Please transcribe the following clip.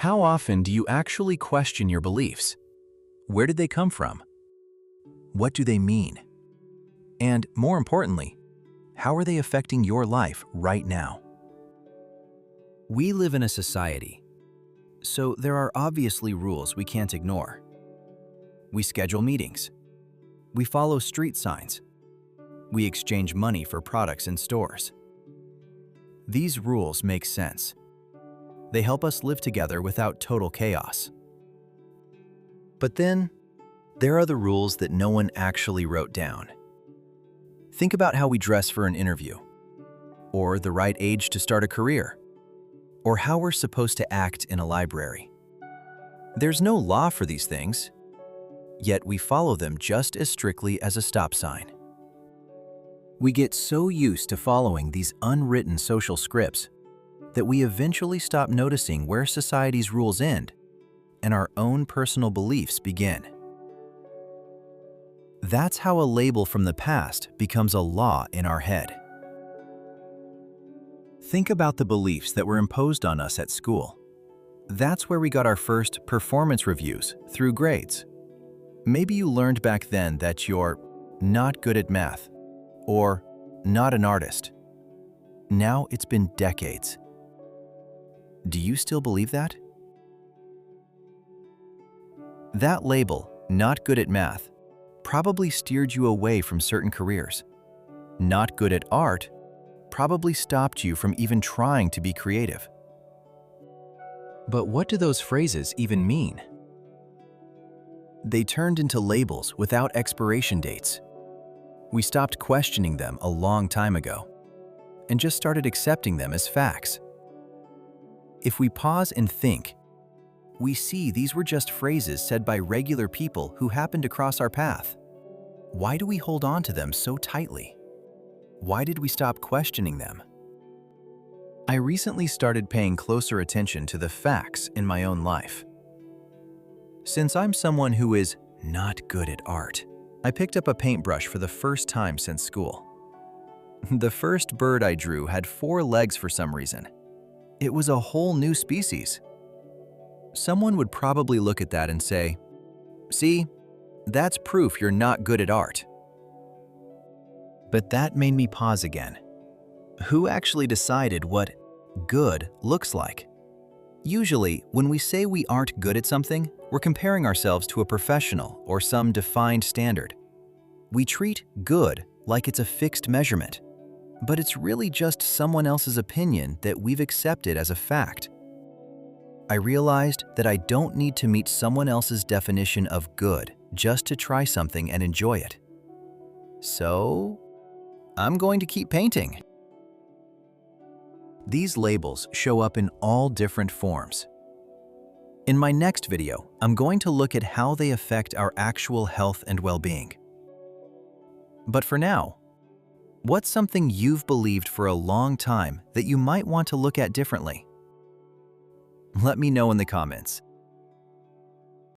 How often do you actually question your beliefs? Where did they come from? What do they mean? And more importantly, how are they affecting your life right now? We live in a society, so there are obviously rules we can't ignore. We schedule meetings. We follow street signs. We exchange money for products in stores. These rules make sense. They help us live together without total chaos. But then, there are the rules that no one actually wrote down. Think about how we dress for an interview, or the right age to start a career, or how we're supposed to act in a library. There's no law for these things, yet we follow them just as strictly as a stop sign. We get so used to following these unwritten social scripts that we eventually stop noticing where society's rules end and our own personal beliefs begin. That's how a label from the past becomes a law in our head. Think about the beliefs that were imposed on us at school. That's where we got our first performance reviews through grades. Maybe you learned back then that you're not good at math or not an artist. Now it's been decades. Do you still believe that? That label, not good at math, probably steered you away from certain careers. Not good at art probably stopped you from even trying to be creative. But what do those phrases even mean? They turned into labels without expiration dates. We stopped questioning them a long time ago and just started accepting them as facts. If we pause and think, we see these were just phrases said by regular people who happened to cross our path. Why do we hold on to them so tightly? Why did we stop questioning them? I recently started paying closer attention to the facts in my own life. Since I'm someone who is not good at art, I picked up a paintbrush for the first time since school. The first bird I drew had 4 legs for some reason. It was a whole new species. Someone would probably look at that and say, "See, that's proof you're not good at art." But that made me pause again. Who actually decided what good looks like? Usually, when we say we aren't good at something, we're comparing ourselves to a professional or some defined standard. We treat good like it's a fixed measurement, but it's really just someone else's opinion that we've accepted as a fact. I realized that I don't need to meet someone else's definition of good just to try something and enjoy it. So, I'm going to keep painting. These labels show up in all different forms. In my next video, I'm going to look at how they affect our actual health and well-being. But for now, what's something you've believed for a long time that you might want to look at differently? Let me know in the comments.